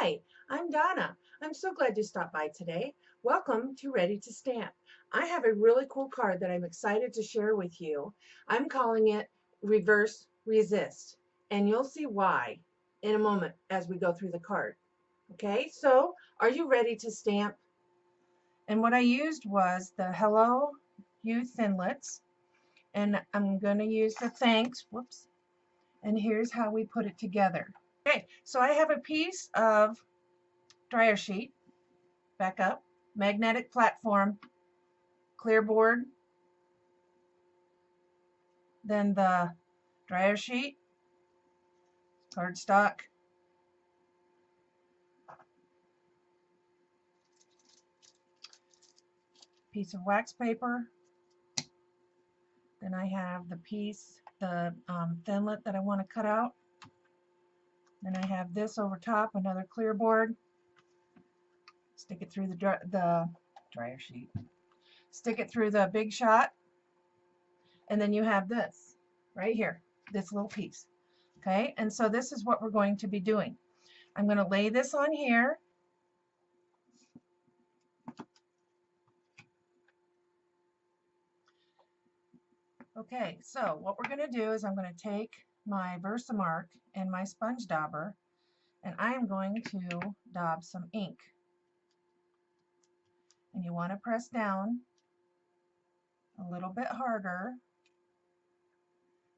Hi, I'm Donna. I'm so glad you stopped by today. Welcome to Ready to Stamp. I have a really cool card that I'm excited to share with you. I'm calling it Reverse Resist, and you'll see why in a moment as we go through the card. Okay, so are you ready to stamp? And what I used was the Hello You Thinlits, and I'm going to use the Thanks. Whoops. And here's how we put it together. Okay, so I have a piece of dryer sheet, back up, magnetic platform, clear board, then the dryer sheet, cardstock, piece of wax paper, then I have the piece, the thinlet that I want to cut out, then I have this over top, another clear board, stick it through the dryer sheet, stick it through the Big Shot, and then you have this right here, this little piece. Okay, and so this is what we're going to be doing. I'm going to lay this on here. Okay, so what we're going to do is I'm going to take my Versamark and my sponge dauber, and I am going to daub some ink. And you want to press down a little bit harder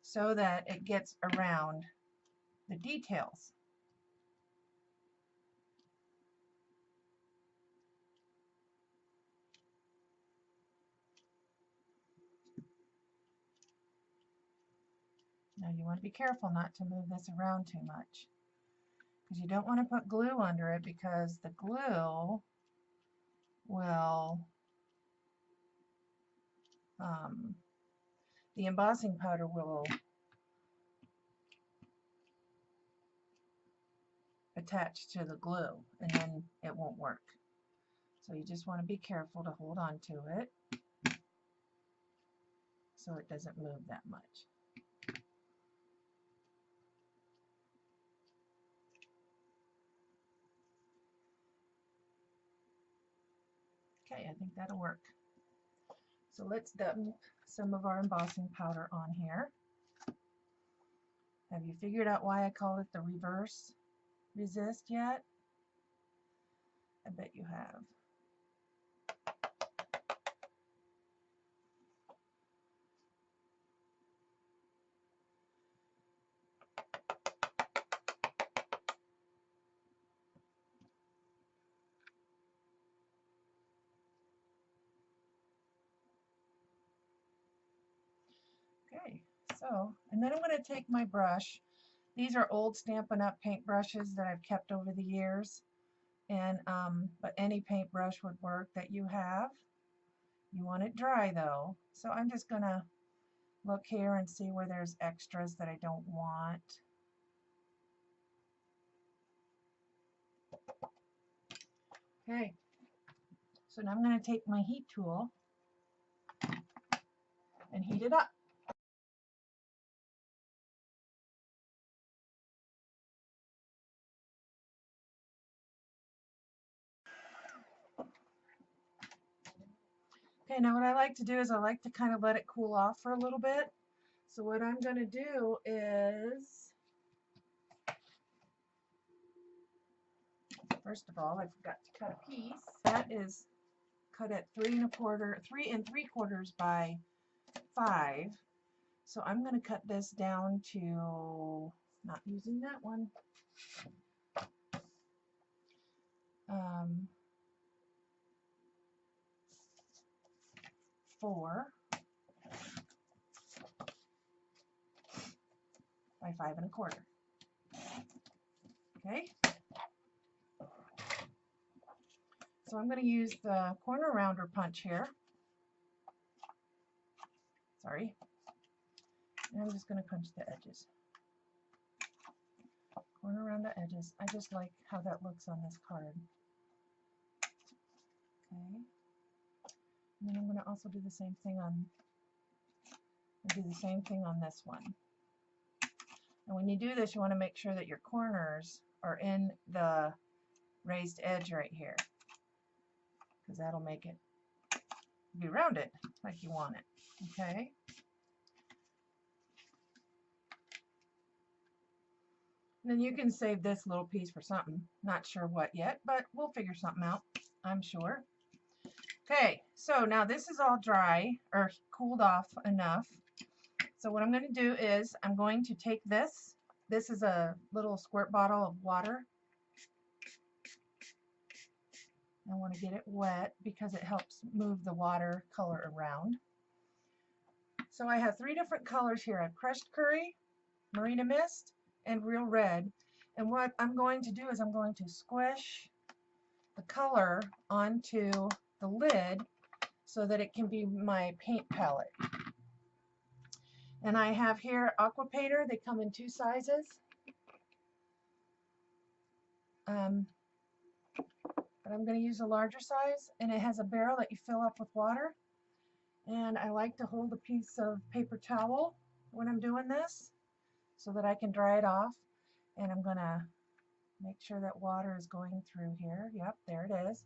so that it gets around the details. Now you want to be careful not to move this around too much, because you don't want to put glue under it, because the glue will the embossing powder will attach to the glue, and then it won't work. So you just want to be careful to hold on to it so it doesn't move that much. Okay, I think that'll work. So let's dump some of our embossing powder on here. Have you figured out why I call it the reverse resist yet? I bet you have. Okay, so, and then I'm going to take my brush. These are old Stampin' Up! Paint brushes that I've kept over the years, and but any paintbrush would work that you have. You want it dry though, so I'm just going to look here and see where there's extras that I don't want. Okay, so now I'm going to take my heat tool and heat it up. Okay, now what I like to do is I like to kind of let it cool off for a little bit. So what I'm going to do is, first of all, I forgot to cut a piece. That is cut at 3 3¾ by 5. So I'm going to cut this down to, not using that one, 4 by 5¼ Okay. So I'm going to use the corner rounder punch here. Sorry. And I'm just going to punch the edges. Corner around the edges. I just like how that looks on this card. Okay. And then I'm going to also do the same thing on this one. And when you do this, you want to make sure that your corners are in the raised edge right here, because that'll make it be rounded like you want it. Okay. And then you can save this little piece for something. Not sure what yet, but we'll figure something out, I'm sure. Okay, so now this is all dry or cooled off enough. So what I'm going to do is I'm going to take this. This is a little squirt bottle of water. I want to get it wet because it helps move the watercolor around. So I have 3 different colors here. I have crushed curry, Marina mist, and real red. And what I'm going to do is I'm going to squish the color onto the lid so that it can be my paint palette. And I have here aqua painter. They come in 2 sizes. But I'm going to use a larger size, and it has a barrel that you fill up with water. And I like to hold a piece of paper towel when I'm doing this so that I can dry it off. And I'm going to make sure that water is going through here. Yep, there it is.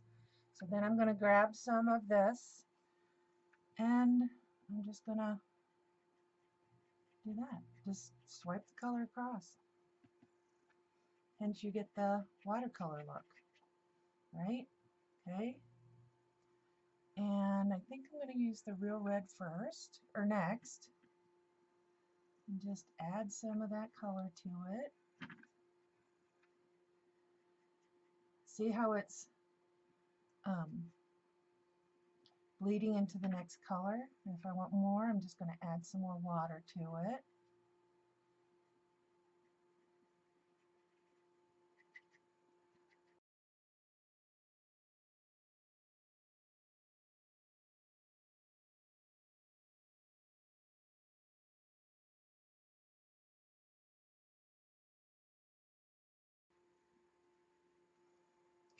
So then I'm going to grab some of this, and I'm just going to do that. Just swipe the color across. Hence you get the watercolor look, right? Okay. And I think I'm going to use the real red first, or next, and just add some of that color to it. See how it's bleeding into the next color? And if I want more, I'm just going to add some more water to it.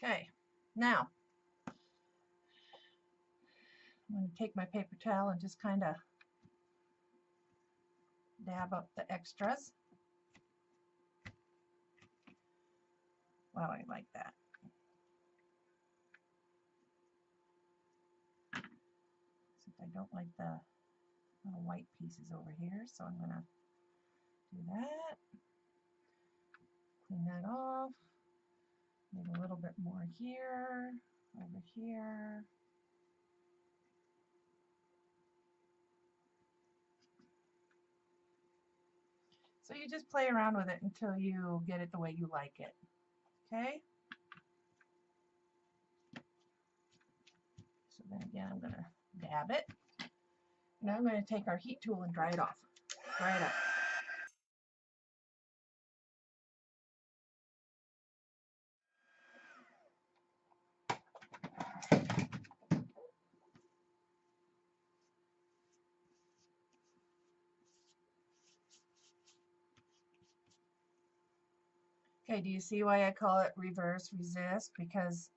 Okay, now I'm going to take my paper towel and just kind of dab up the extras. Wow, I like that. Except I don't like the little white pieces over here, so I'm going to do that. Clean that off. Maybe a little bit more here, over here. So you just play around with it until you get it the way you like it. Okay? So then again, I'm going to dab it. Now I'm going to take our heat tool and dry it off. Dry it up. Okay, do you see why I call it reverse resist? Because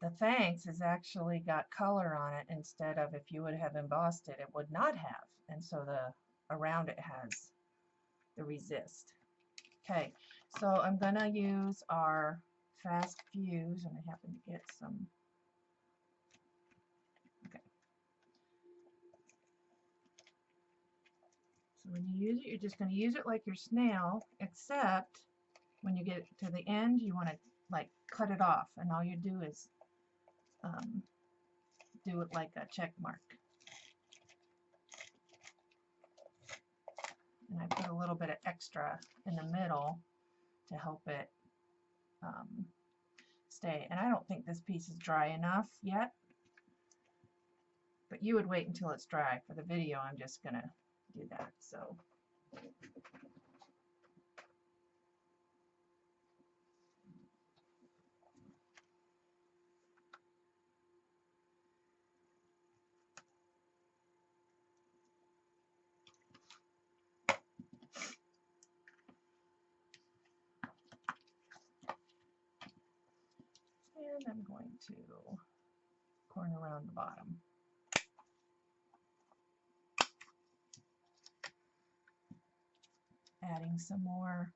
the thanks has actually got color on it instead of, if you would have embossed it, it would not have. And so the around it has the resist. Okay, so I'm going to use our fast fuse, and I happen to get some. Okay. So when you use it, you're just going to use it like your snail, except when you get to the end, you want to like cut it off, and all you do is do it like a check mark. And I put a little bit of extra in the middle to help it stay. And I don't think this piece is dry enough yet, but you would wait until it's dry. For the video, I'm just going to do that. So. And I'm going to corner around the bottom. Adding some more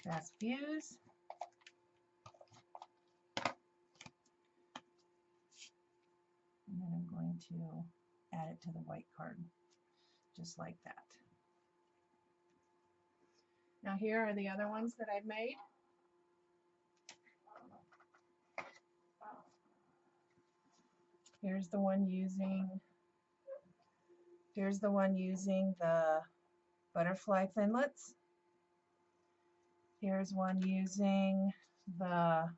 Fast fuse. And then I'm going to add it to the white card, just like that. Now here are the other ones that I've made. Here's the one using the butterfly finlets. Here's one using the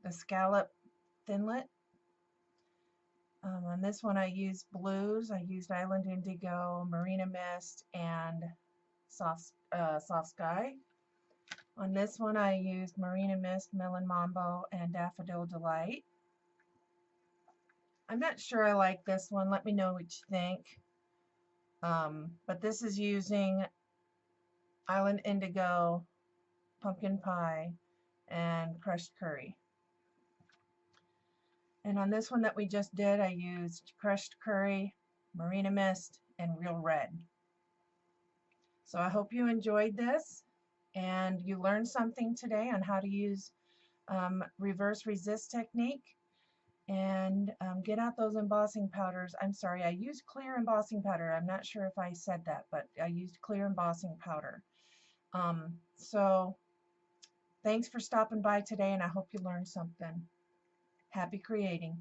scallop finlet. On this one I used blues. I used Island Indigo, Marina Mist, and Soft Sky. On this one I used Marina Mist, Melon Mambo, and Daffodil Delight. I'm not sure I like this one. Let me know what you think. But this is using Island Indigo, Pumpkin Pie, and Crushed Curry. And on this one that we just did, I used Crushed Curry, Marina Mist, and Real Red. So I hope you enjoyed this and you learned something today on how to use reverse resist technique. And get out those embossing powders. I'm sorry, I used clear embossing powder. I'm not sure if I said that, but I used clear embossing powder. So thanks for stopping by today, and I hope you learned something. Happy creating.